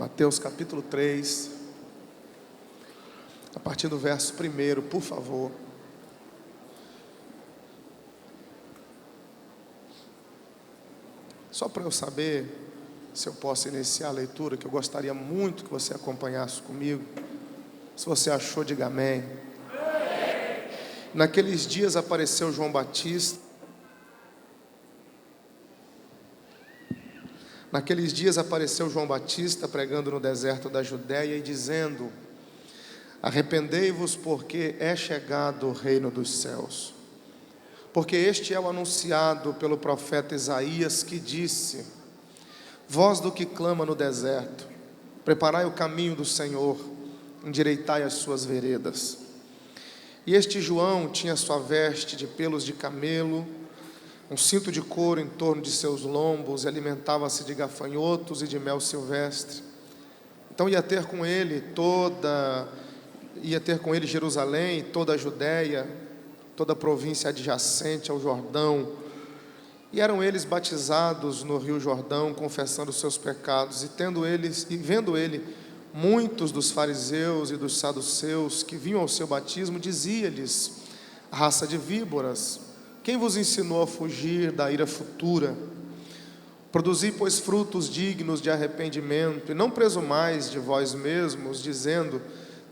Mateus capítulo 3, a partir do verso 1, por favor. Só para eu saber se eu posso iniciar a leitura, que eu gostaria muito que você acompanhasse comigo. Se você achou, diga amém. Naqueles dias apareceu João Batista. Naqueles dias apareceu João Batista pregando no deserto da Judéia e dizendo: arrependei-vos, porque é chegado o reino dos céus. Porque este é o anunciado pelo profeta Isaías, que disse: voz do que clama no deserto, preparai o caminho do Senhor, endireitai as suas veredas. E este João tinha sua veste de pelos de camelo, um cinto de couro em torno de seus lombos, e alimentava-se de gafanhotos e de mel silvestre. Então ia ter com ele Jerusalém, toda a Judéia, toda a província adjacente ao Jordão. E eram eles batizados no rio Jordão, confessando os seus pecados. E vendo ele muitos dos fariseus e dos saduceus que vinham ao seu batismo, dizia-lhes: raça de víboras, quem vos ensinou a fugir da ira futura? Produzi, pois, frutos dignos de arrependimento, e não presumais de vós mesmos, dizendo: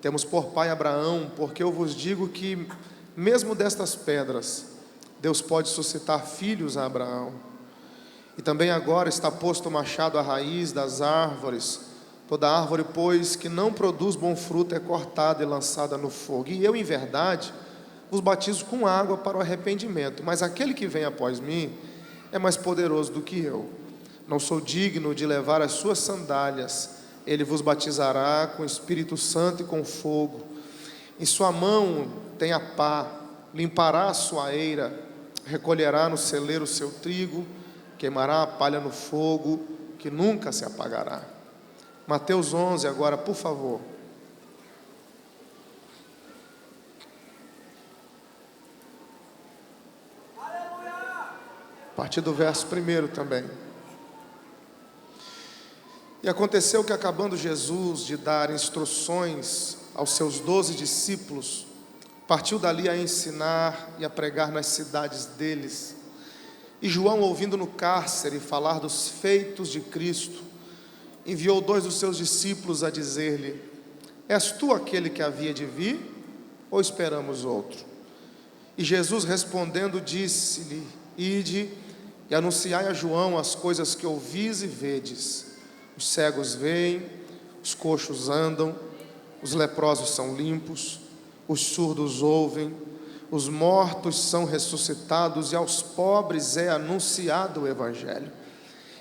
temos por pai Abraão, porque eu vos digo que, mesmo destas pedras, Deus pode suscitar filhos a Abraão. E também agora está posto o machado à raiz das árvores. Toda árvore, pois, que não produz bom fruto é cortada e lançada no fogo. E eu, em verdade, vos batizo com água para o arrependimento, mas aquele que vem após mim é mais poderoso do que eu. Não sou digno de levar as suas sandálias. Ele vos batizará com o Espírito Santo e com fogo. Em sua mão tem a pá, limpará a sua eira, recolherá no celeiro o seu trigo, queimará a palha no fogo, que nunca se apagará. Mateus 11 agora, por favor. A partir do verso 1 também. E aconteceu que, acabando Jesus de dar instruções aos seus 12 discípulos, partiu dali a ensinar e a pregar nas cidades deles. E João, ouvindo no cárcere falar dos feitos de Cristo, enviou 2 dos seus discípulos a dizer-lhe: és tu aquele que havia de vir, ou esperamos outro? E Jesus, respondendo, disse-lhe: ide e anunciai a João as coisas que ouvis e vedes. Os cegos veem, os coxos andam, os leprosos são limpos, os surdos ouvem, os mortos são ressuscitados, e aos pobres é anunciado o Evangelho.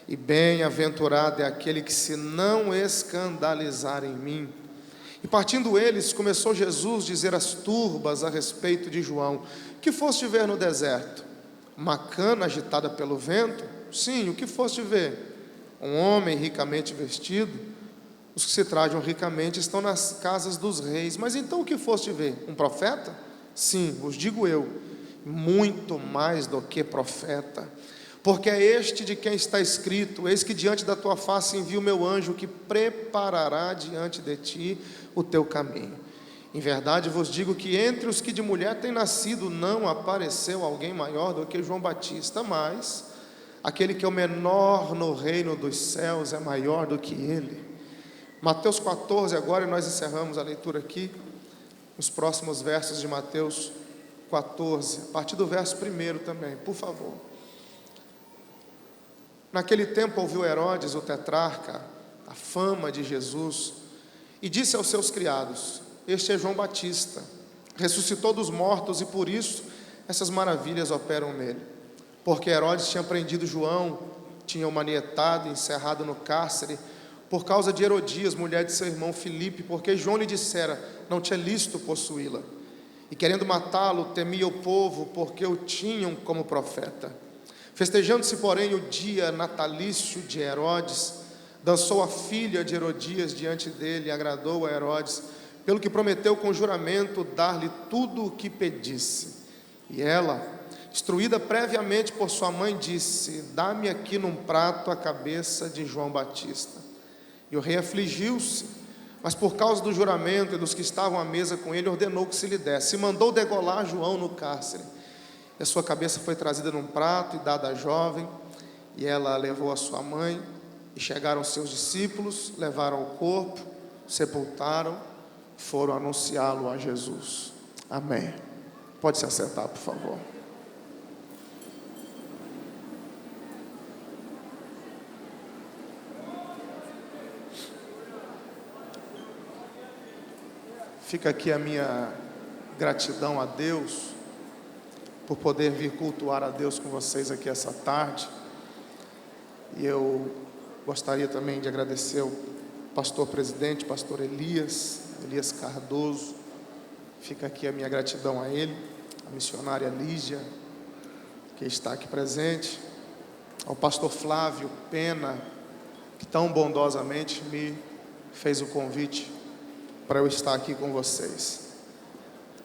E bem-aventurado é aquele que se não escandalizar em mim. E partindo eles, começou Jesus a dizer às turbas a respeito de João: que foste ver no deserto? Uma cana agitada pelo vento? Sim, o que foste ver? Um homem ricamente vestido? Os que se trajam ricamente estão nas casas dos reis. Mas então o que foste ver? Um profeta? Sim, vos digo eu, muito mais do que profeta. Porque é este de quem está escrito: eis que diante da tua face envio o meu anjo, que preparará diante de ti o teu caminho. Em verdade vos digo que entre os que de mulher têm nascido não apareceu alguém maior do que João Batista, mas aquele que é o menor no reino dos céus é maior do que ele. Mateus 14 agora, e nós encerramos a leitura aqui, os próximos versos de Mateus 14, a partir do verso 1 também, por favor. Naquele tempo ouviu Herodes, o tetrarca, a fama de Jesus, e disse aos seus criados: este é João Batista, ressuscitou dos mortos, e por isso essas maravilhas operam nele. Porque Herodes tinha prendido João, tinha o manietado e encerrado no cárcere, por causa de Herodias, mulher de seu irmão Filipe, porque João lhe dissera: não te é lícito possuí-la. E querendo matá-lo, temia o povo, porque o tinham como profeta. Festejando-se, porém, o dia natalício de Herodes, dançou a filha de Herodias diante dele, e agradou a Herodes, pelo que prometeu com juramento dar-lhe tudo o que pedisse. E ela, instruída previamente por sua mãe, disse: dá-me aqui num prato a cabeça de João Batista. E o rei afligiu-se, mas por causa do juramento e dos que estavam à mesa com ele, ordenou que se lhe desse. E mandou degolar João no cárcere. E a sua cabeça foi trazida num prato e dada à jovem, e ela levou a sua mãe. E chegaram seus discípulos, levaram o corpo, sepultaram, foram anunciá-lo a Jesus. Amém. Pode se assentar, por favor. Fica aqui a minha gratidão a Deus por poder vir cultuar a Deus com vocês aqui essa tarde. E eu gostaria também de agradecer ao pastor presidente, pastor Elias Cardoso. Fica aqui a minha gratidão a ele, a missionária Lígia, que está aqui presente, ao pastor Flávio Pena, que tão bondosamente me fez o convite para eu estar aqui com vocês.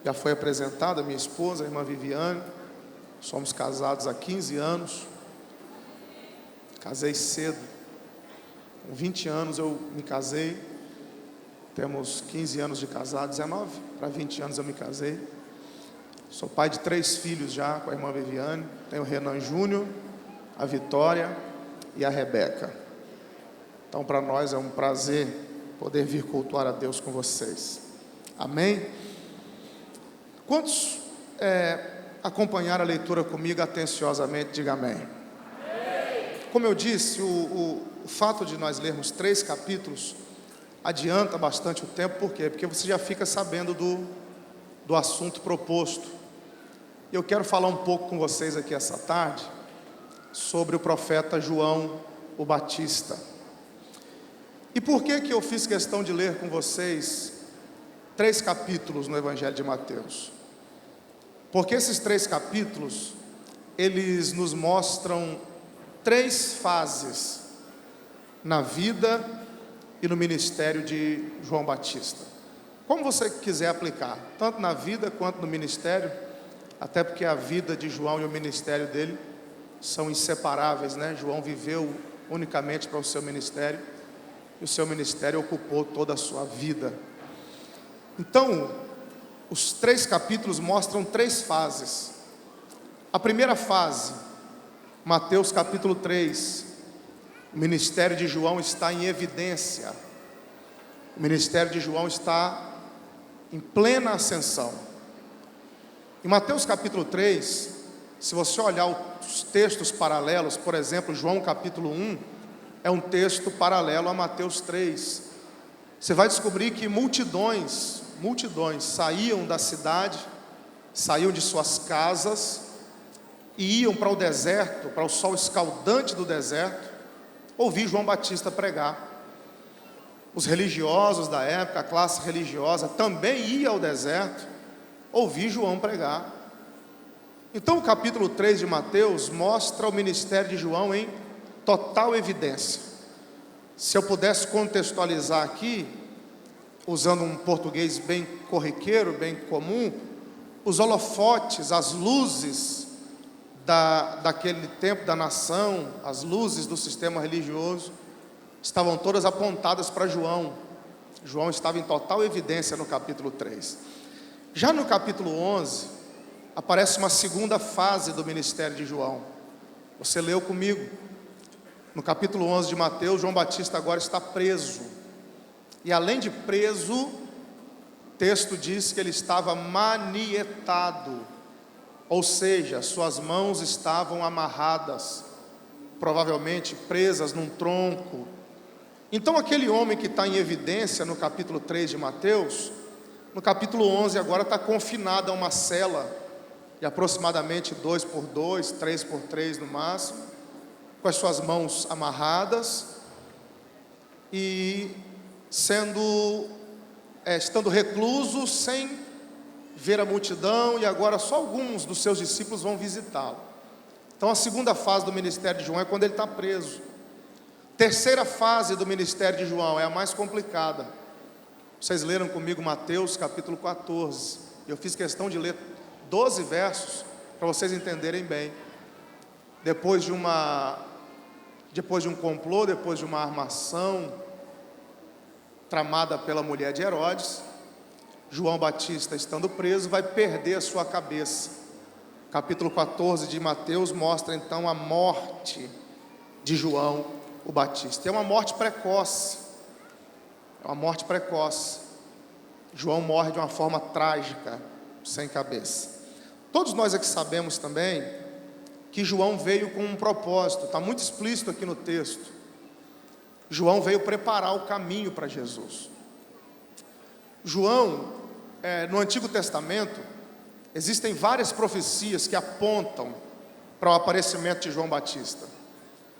Já foi apresentada minha esposa, a irmã Viviane. Somos casados há 15 anos. Casei cedo. Com 20 anos eu me casei. Temos 15 anos de casado, 19 para 20 anos eu me casei. Sou pai de 3 filhos já com a irmã Viviane. Tenho o Renan Júnior, a Vitória e a Rebeca. Então para nós é um prazer poder vir cultuar a Deus com vocês. Amém? Quantos acompanharam a leitura comigo atenciosamente? Diga amém. Como eu disse, o fato de nós lermos 3 capítulos adianta bastante o tempo. Por quê? Porque você já fica sabendo do assunto proposto. Eu quero falar um pouco com vocês aqui essa tarde sobre o profeta João o Batista. E por que eu fiz questão de ler com vocês 3 capítulos no Evangelho de Mateus? Porque esses 3 capítulos, eles nos mostram 3 fases na vida e no ministério de João Batista. Como você quiser aplicar, tanto na vida quanto no ministério, até porque a vida de João e o ministério dele são inseparáveis, né? João viveu unicamente para o seu ministério, e o seu ministério ocupou toda a sua vida. Então, os 3 capítulos mostram 3 fases. A primeira fase, Mateus capítulo 3, o ministério de João está em evidência. O ministério de João está em plena ascensão. Em Mateus capítulo 3, se você olhar os textos paralelos, por exemplo, João capítulo 1, é um texto paralelo a Mateus 3. Você vai descobrir que multidões saíam da cidade, saíam de suas casas e iam para o deserto, para o sol escaldante do deserto, ouvir João Batista pregar. Os religiosos da época, a classe religiosa, também ia ao deserto ouvir João pregar. Então o capítulo 3 de Mateus mostra o ministério de João em total evidência. Se eu pudesse contextualizar aqui, usando um português bem corriqueiro, bem comum, os holofotes, as luzes daquele tempo da nação, as luzes do sistema religioso, estavam todas apontadas para João. João estava em total evidência no capítulo 3. Já no capítulo 11, aparece uma segunda fase do ministério de João. Você leu comigo. No capítulo 11 de Mateus, João Batista agora está preso. E além de preso, o texto diz que ele estava manietado. Ou seja, suas mãos estavam amarradas, provavelmente presas num tronco. Então aquele homem que está em evidência no capítulo 3 de Mateus, no capítulo 11 agora está confinado a uma cela de aproximadamente 2 por 2, 3 por 3 no máximo, com as suas mãos amarradas e estando recluso, sem ver a multidão, e agora só alguns dos seus discípulos vão visitá-lo. Então a segunda fase do ministério de João é quando ele está preso. Terceira fase do ministério de João é a mais complicada. Vocês leram comigo Mateus capítulo 14. Eu fiz questão de ler 12 versos para vocês entenderem bem. Depois de um complô, depois de uma armação, tramada pela mulher de Herodes. João Batista, estando preso, vai perder a sua cabeça. Capítulo 14 de Mateus mostra então a morte de João o Batista. É uma morte precoce. É uma morte precoce. João morre de uma forma trágica, sem cabeça. Todos nós aqui sabemos também que João veio com um propósito. Está muito explícito aqui no texto. João veio preparar o caminho para Jesus. João, no Antigo Testamento, existem várias profecias que apontam para o aparecimento de João Batista.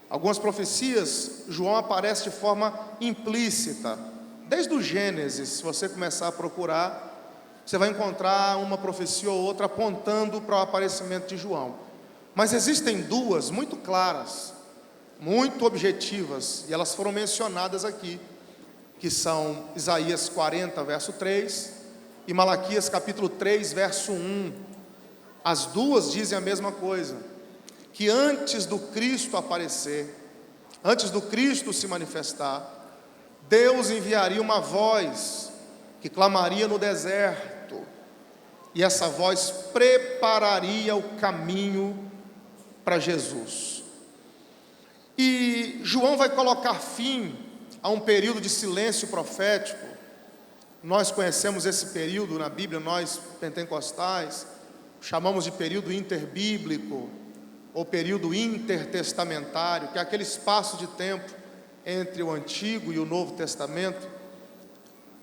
Algumas profecias, João aparece de forma implícita. Desde o Gênesis, se você começar a procurar, você vai encontrar uma profecia ou outra apontando para o aparecimento de João. Mas existem duas muito claras, muito objetivas, e elas foram mencionadas aqui, que são Isaías 40, verso 3, e Malaquias capítulo 3, verso 1. As duas dizem a mesma coisa, que antes do Cristo aparecer, antes do Cristo se manifestar, Deus enviaria uma voz que clamaria no deserto, e essa voz prepararia o caminho para Jesus. E João vai colocar fim a um período de silêncio profético. Nós conhecemos esse período na Bíblia, nós pentecostais, chamamos de período interbíblico, ou período intertestamentário, que é aquele espaço de tempo entre o Antigo e o Novo Testamento,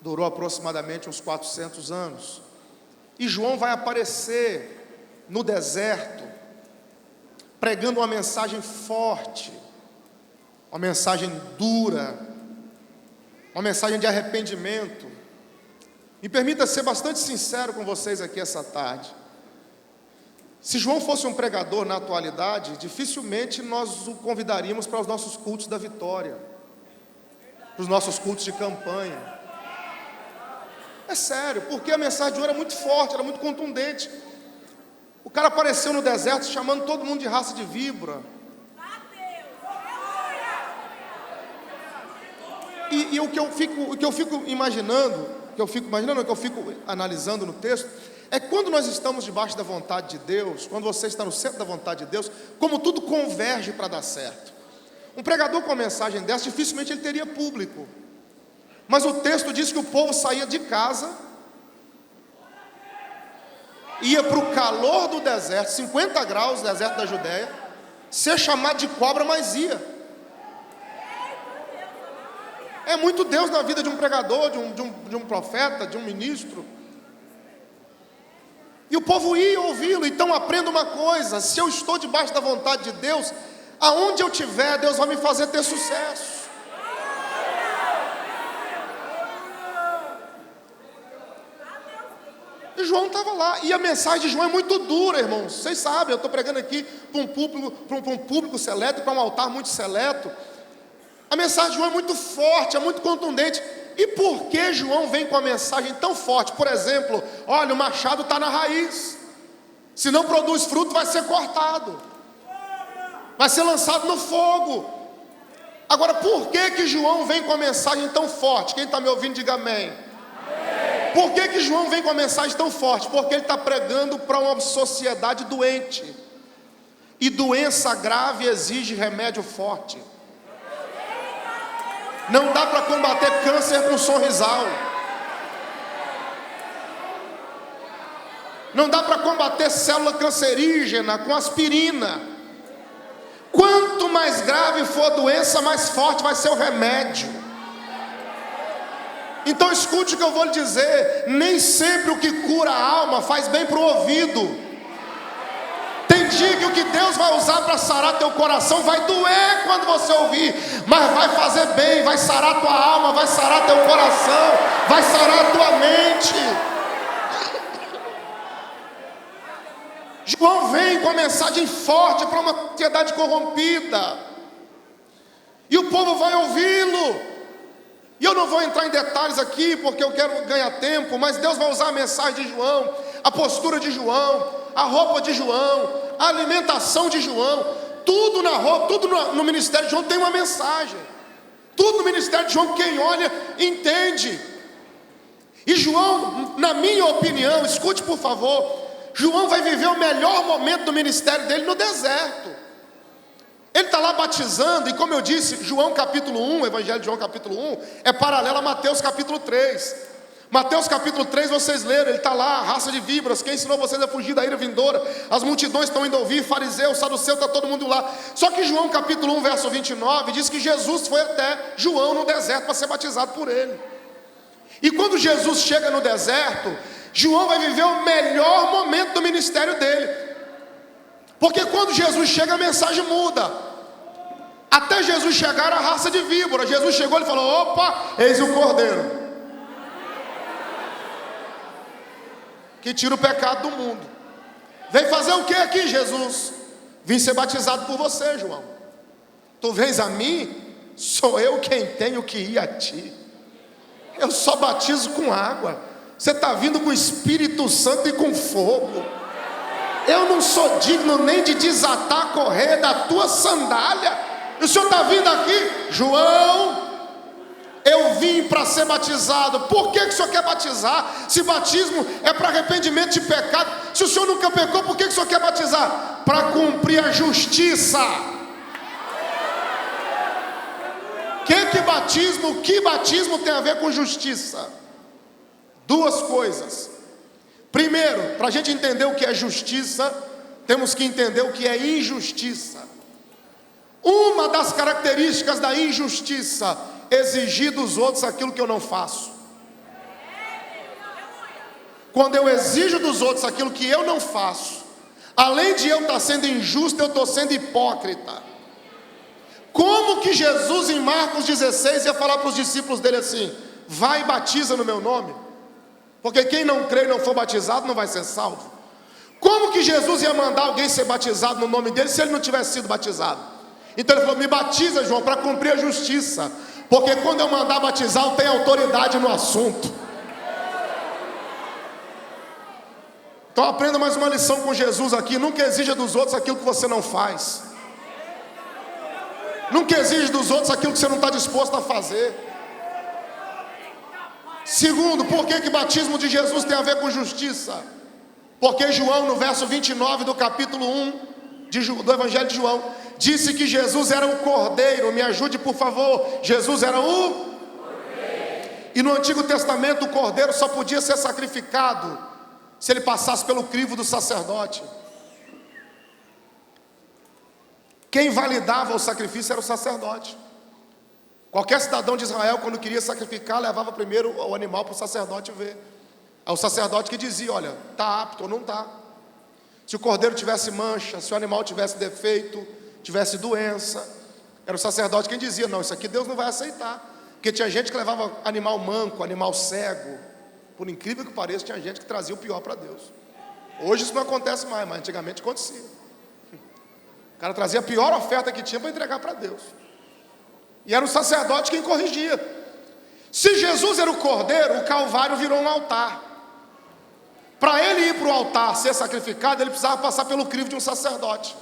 durou aproximadamente uns 400 anos. E João vai aparecer no deserto, pregando uma mensagem forte, uma mensagem dura, uma mensagem de arrependimento. Me permita ser bastante sincero com vocês aqui essa tarde. Se João fosse um pregador na atualidade, dificilmente nós o convidaríamos para os nossos cultos da vitória, para os nossos cultos de campanha. É sério, porque a mensagem de João era muito forte, era muito contundente. O cara apareceu no deserto chamando todo mundo de raça de víbora. E o que eu fico analisando no texto, é que quando nós estamos debaixo da vontade de Deus, quando você está no centro da vontade de Deus, como tudo converge para dar certo. Um pregador com uma mensagem dessa, dificilmente ele teria público. Mas o texto diz que o povo saía de casa, ia para o calor do deserto, 50 graus, deserto da Judéia, ser chamado de cobra, mas ia. É muito Deus na vida de um pregador, de um profeta, de um ministro. E o povo ia ouvi-lo. Então aprenda uma coisa: se eu estou debaixo da vontade de Deus, aonde eu estiver, Deus vai me fazer ter sucesso. E João estava lá, e a mensagem de João é muito dura, irmãos. Vocês sabem, eu estou pregando aqui para um público seleto, para um altar muito seleto. A mensagem de João é muito forte, é muito contundente. E por que João vem com a mensagem tão forte? Por exemplo, olha, o machado está na raiz. Se não produz fruto, vai ser cortado, vai ser lançado no fogo. Agora, por que João vem com a mensagem tão forte? Quem está me ouvindo, diga amém. Por que João vem com a mensagem tão forte? Porque ele está pregando para uma sociedade doente. E doença grave exige remédio forte. Não dá para combater câncer com sorrisal. Não dá para combater célula cancerígena com aspirina. Quanto mais grave for a doença, mais forte vai ser o remédio. Então escute o que eu vou lhe dizer: nem sempre o que cura a alma faz bem para o ouvido. Tem dia que o que Deus vai usar para sarar teu coração vai doer quando você ouvir, mas vai fazer bem, vai sarar tua alma, vai sarar teu coração, vai sarar tua mente. João vem com a mensagem forte para uma sociedade corrompida, e o povo vai ouvi-lo. E eu não vou entrar em detalhes aqui, porque eu quero ganhar tempo, mas Deus vai usar a mensagem de João, a postura de João, a roupa de João, a alimentação de João, tudo na roupa, tudo no ministério de João tem uma mensagem. Tudo no ministério de João, quem olha, entende. E João, na minha opinião, escute por favor, João vai viver o melhor momento do ministério dele no deserto. Ele está lá batizando, e como eu disse, João capítulo 1, Evangelho de João capítulo 1, é paralelo a Mateus capítulo 3. Mateus capítulo 3, vocês leram, ele está lá, raça de víboras, quem ensinou vocês a fugir da ira vindoura? As multidões estão indo ouvir, fariseu, saduceu, está todo mundo lá. Só que João capítulo 1, verso 29, diz que Jesus foi até João no deserto para ser batizado por ele. E quando Jesus chega no deserto, João vai viver o melhor momento do ministério dele. Porque quando Jesus chega, a mensagem muda. Até Jesus chegar, a raça de víbora. Jesus chegou e falou: opa, eis o Cordeiro que tira o pecado do mundo. Vem fazer o que aqui, Jesus? Vim ser batizado por você, João. Tu vens a mim? Sou eu quem tenho que ir a ti. Eu só batizo com água. Você está vindo com o Espírito Santo e com fogo. Eu não sou digno nem de desatar a correia da tua sandália. E o Senhor está vindo aqui, João, eu vim para ser batizado. Por que o Senhor quer batizar? Se batismo é para arrependimento de pecado, se o Senhor nunca pecou, por que o Senhor quer batizar? Para cumprir a justiça. Que batismo tem a ver com justiça? Duas coisas. Primeiro, para a gente entender o que é justiça, temos que entender o que é injustiça. Uma das características da injustiça: exigir dos outros aquilo que eu não faço. Quando eu exijo dos outros aquilo que eu não faço, além de eu estar sendo injusto, eu estou sendo hipócrita. Como que Jesus em Marcos 16 ia falar para os discípulos dele assim: vai e batiza no meu nome? Porque quem não crê e não for batizado não vai ser salvo. Como que Jesus ia mandar alguém ser batizado no nome dele se ele não tivesse sido batizado? Então ele falou: me batiza, João, para cumprir a justiça. Porque quando eu mandar batizar, eu tenho autoridade no assunto. Então aprenda mais uma lição com Jesus aqui: nunca exija dos outros aquilo que você não faz. Nunca exige dos outros aquilo que você não está disposto a fazer. Segundo, por que o batismo de Jesus tem a ver com justiça? Porque João, no verso 29 do capítulo 1 do Evangelho de João, disse que Jesus era o Cordeiro. Me ajude por favor. Jesus era o Cordeiro. E no Antigo Testamento o Cordeiro só podia ser sacrificado se ele passasse pelo crivo do sacerdote. Quem validava o sacrifício era o sacerdote. Qualquer cidadão de Israel, quando queria sacrificar, levava primeiro o animal para o sacerdote ver. É o sacerdote que dizia: olha, está apto ou não está. Se o cordeiro tivesse mancha, se o animal tivesse defeito, tivesse doença, era o sacerdote quem dizia: não, isso aqui Deus não vai aceitar. Porque tinha gente que levava animal manco, animal cego. Por incrível que pareça, tinha gente que trazia o pior para Deus. Hoje isso não acontece mais, mas antigamente acontecia. O cara trazia a pior oferta que tinha para entregar para Deus. E era o sacerdote quem corrigia. Se Jesus era o cordeiro, o Calvário virou um altar. Para ele ir para o altar ser sacrificado, ele precisava passar pelo crivo de um sacerdote.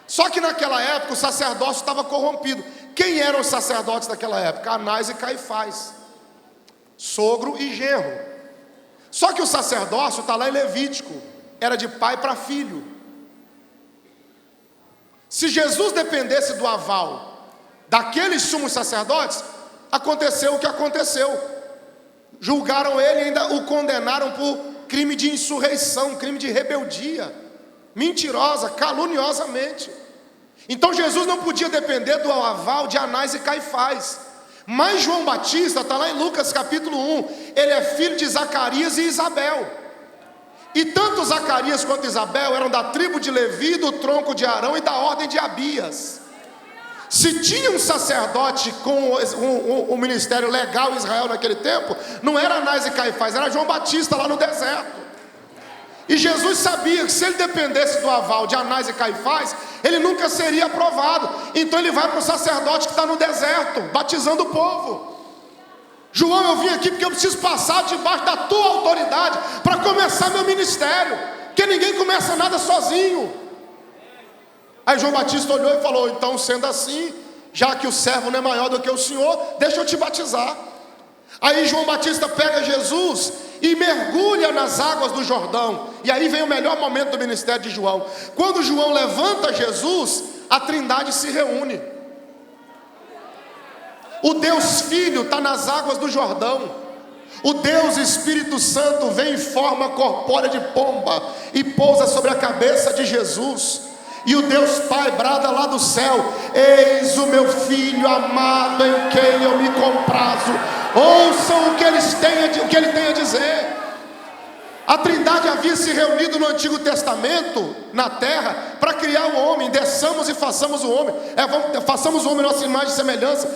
Só que naquela época o sacerdócio estava corrompido. Quem eram os sacerdotes daquela época? Anás e Caifás, sogro e genro. Só que o sacerdócio está lá em Levítico, era de pai para filho. Se Jesus dependesse do aval daqueles sumos sacerdotes, aconteceu o que aconteceu. Julgaram ele e ainda o condenaram por crime de insurreição, crime de rebeldia, mentirosa, caluniosamente. Então Jesus não podia depender do aval de Anás e Caifás. Mas João Batista, está lá em Lucas capítulo 1, ele é filho de Zacarias e Isabel. E tanto Zacarias quanto Isabel eram da tribo de Levi, do tronco de Arão e da ordem de Abias. Se tinha um sacerdote com o ministério legal em Israel naquele tempo, não era Anás e Caifás, era João Batista lá no deserto. E Jesus sabia que se ele dependesse do aval de Anás e Caifás, ele nunca seria aprovado. Então ele vai para o sacerdote que está no deserto, batizando o povo. João, eu vim aqui porque eu preciso passar debaixo da tua autoridade para começar meu ministério, porque ninguém começa nada sozinho. Aí João Batista olhou e falou: então, sendo assim, já que o servo não é maior do que o Senhor, deixa eu te batizar. Aí João Batista pega Jesus e mergulha nas águas do Jordão. E aí vem o melhor momento do ministério de João. Quando João levanta Jesus, a Trindade se reúne. O Deus Filho está nas águas do Jordão. O Deus Espírito Santo vem em forma corpórea de pomba e pousa sobre a cabeça de Jesus. E o Deus Pai brada lá do céu: eis o meu Filho amado em quem eu me comprazo. Ouçam o que ele tem a dizer. A Trindade havia se reunido no Antigo Testamento, na terra, para criar o homem. Desçamos e façamos o homem. Façamos o homem nossa imagem e semelhança.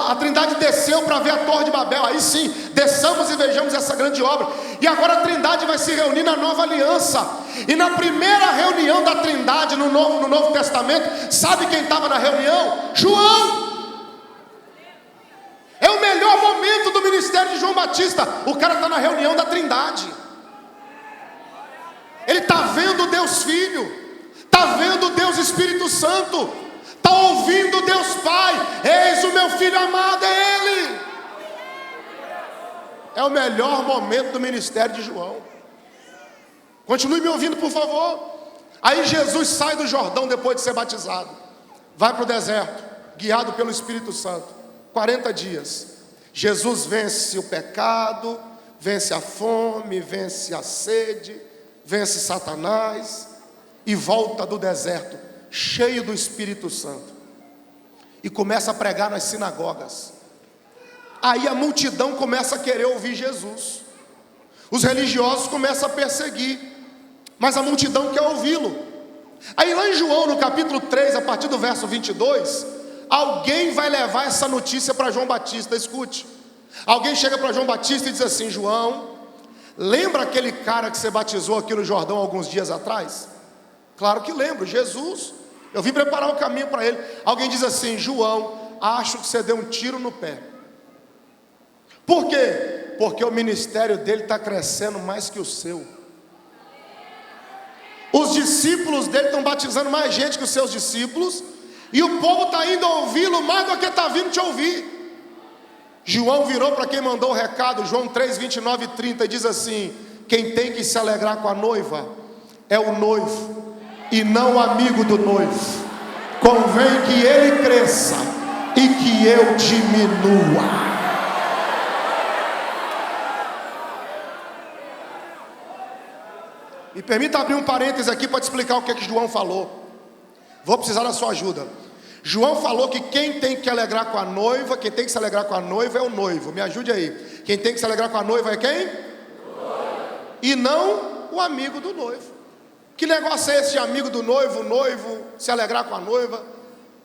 A Trindade desceu para ver a Torre de Babel. Aí sim, desçamos e vejamos essa grande obra. E agora a Trindade vai se reunir na nova aliança. E na primeira reunião da Trindade no Novo Testamento, sabe quem estava na reunião? João. É o melhor momento do ministério de João Batista. O cara está na reunião da Trindade. Ele está vendo Deus Filho, está vendo Deus Espírito Santo, está ouvindo Deus Pai. Eis o meu Filho amado, é Ele. É o melhor momento do ministério de João. Continue me ouvindo, por favor. Aí Jesus sai do Jordão depois de ser batizado, vai para o deserto, guiado pelo Espírito Santo, 40 dias. Jesus vence o pecado, vence a fome, vence a sede, vence Satanás e volta do deserto cheio do Espírito Santo e começa a pregar nas sinagogas. Aí a multidão começa a querer ouvir Jesus. Os religiosos começam a perseguir, mas a multidão quer ouvi-lo. Aí lá em João, no capítulo 3, a partir do verso 22, alguém vai levar essa notícia para João Batista. Escute. Alguém chega para João Batista e diz assim: João, lembra aquele cara que você batizou aqui no Jordão alguns dias atrás? Claro que lembro, Jesus. Eu vim preparar o caminho para ele. Alguém diz assim: João, acho que você deu um tiro no pé. Por quê? Porque o ministério dele está crescendo mais que o seu. Os discípulos dele estão batizando mais gente que os seus discípulos, e o povo está indo ouvi-lo mais do que está vindo te ouvir. João virou para quem mandou o recado, João 3, 29 e 30, e diz assim: quem tem que se alegrar com a noiva é o noivo, e não o amigo do noivo. Convém que ele cresça e que eu diminua. Me permita abrir um parênteses aqui para te explicar o que João falou. Vou precisar da sua ajuda. João falou que quem tem que alegrar com a noiva, quem tem que se alegrar com a noiva é o noivo. Me ajude aí. Quem tem que se alegrar com a noiva é quem? E não o amigo do noivo. Que negócio é esse de amigo do noivo, o noivo se alegrar com a noiva?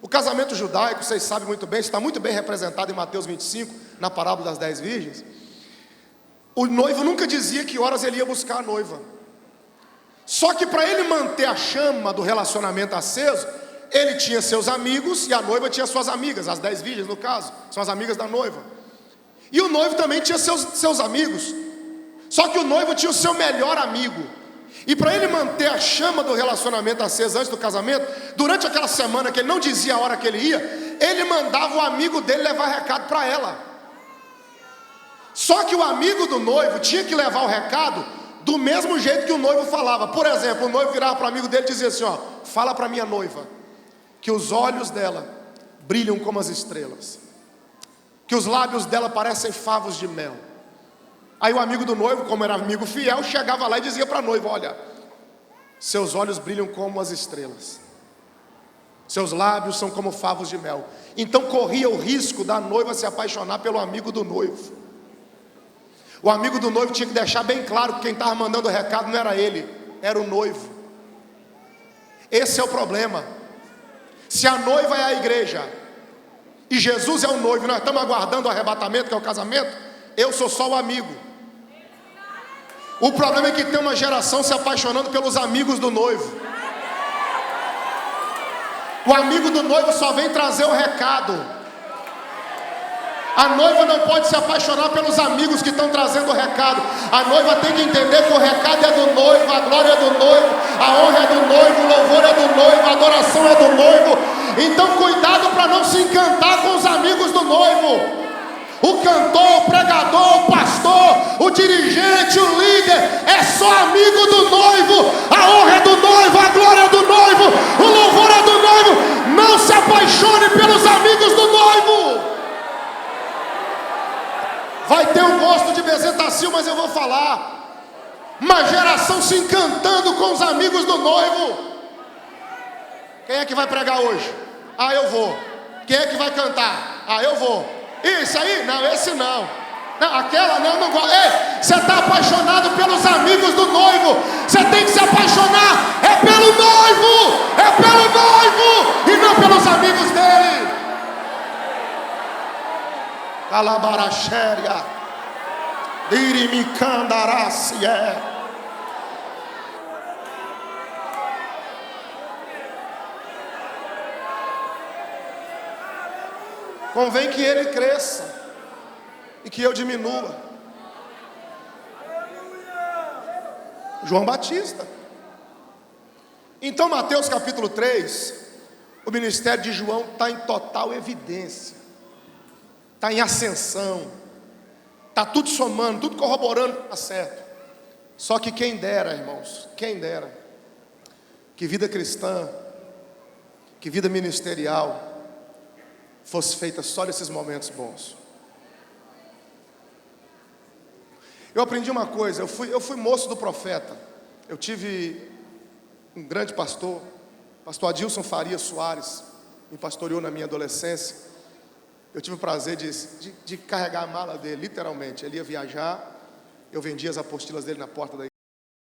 O casamento judaico, vocês sabem muito bem, está muito bem representado em Mateus 25, na parábola das 10 virgens. O noivo nunca dizia que horas ele ia buscar a noiva. Só que para ele manter a chama do relacionamento aceso, ele tinha seus amigos e a noiva tinha suas amigas, as 10 virgens no caso, são as amigas da noiva. E o noivo também tinha seus amigos. Só que o noivo tinha o seu melhor amigo. E para ele manter a chama do relacionamento acesa antes do casamento, durante aquela semana que ele não dizia a hora que ele ia, ele mandava o amigo dele levar recado para ela. Só que o amigo do noivo tinha que levar o recado do mesmo jeito que o noivo falava. Por exemplo, o noivo virava para o amigo dele e dizia assim: ó, fala para minha noiva que os olhos dela brilham como as estrelas, que os lábios dela parecem favos de mel. Aí o amigo do noivo, como era amigo fiel, chegava lá e dizia para a noiva: olha, seus olhos brilham como as estrelas, seus lábios são como favos de mel. Então corria o risco da noiva se apaixonar pelo amigo do noivo. O amigo do noivo tinha que deixar bem claro que quem estava mandando o recado não era ele, era o noivo. Esse é o problema. Se a noiva é a igreja e Jesus é o noivo, e nós estamos aguardando o arrebatamento, que é o casamento, eu sou só o amigo. O problema é que tem uma geração se apaixonando pelos amigos do noivo. O amigo do noivo só vem trazer o recado. A noiva não pode se apaixonar pelos amigos que estão trazendo o recado. A noiva tem que entender que o recado é do noivo, a glória é do noivo, a honra é do noivo, o louvor é do noivo, a adoração é do noivo. Então cuidado para não se encantar com os amigos do noivo. O cantor, o pregador, o pastor, o dirigente, o líder, é só amigo do noivo. A honra é do noivo, a glória é do noivo, o louvor é do noivo. Não se apaixone pelos amigos do noivo. Vai ter um gosto de bezetacil, mas eu vou falar. Uma geração se encantando com os amigos do noivo. Quem é que vai pregar hoje? Ah, eu vou. Quem é que vai cantar? Ah, eu vou. Isso aí? Não, esse não. Não, aquela não, não gosto. Ei, você está apaixonado pelos amigos do noivo. Você tem que se apaixonar. É pelo noivo. É pelo noivo. E não pelos amigos dele. Calabaraxéria. Dirimicandarácia. Convém que ele cresça e que eu diminua. João Batista. Então, Mateus capítulo 3, o ministério de João está em total evidência, está em ascensão, está tudo somando, tudo corroborando que está certo. Só que quem dera, irmãos, quem dera, que vida cristã, que vida ministerial fosse feita só nesses momentos bons. Eu aprendi uma coisa, eu fui moço do profeta. Eu tive um grande pastor, pastor Adilson Faria Soares, me pastoreou na minha adolescência. Eu tive o prazer de carregar a mala dele, literalmente. Ele ia viajar, eu vendia as apostilas dele na porta da igreja.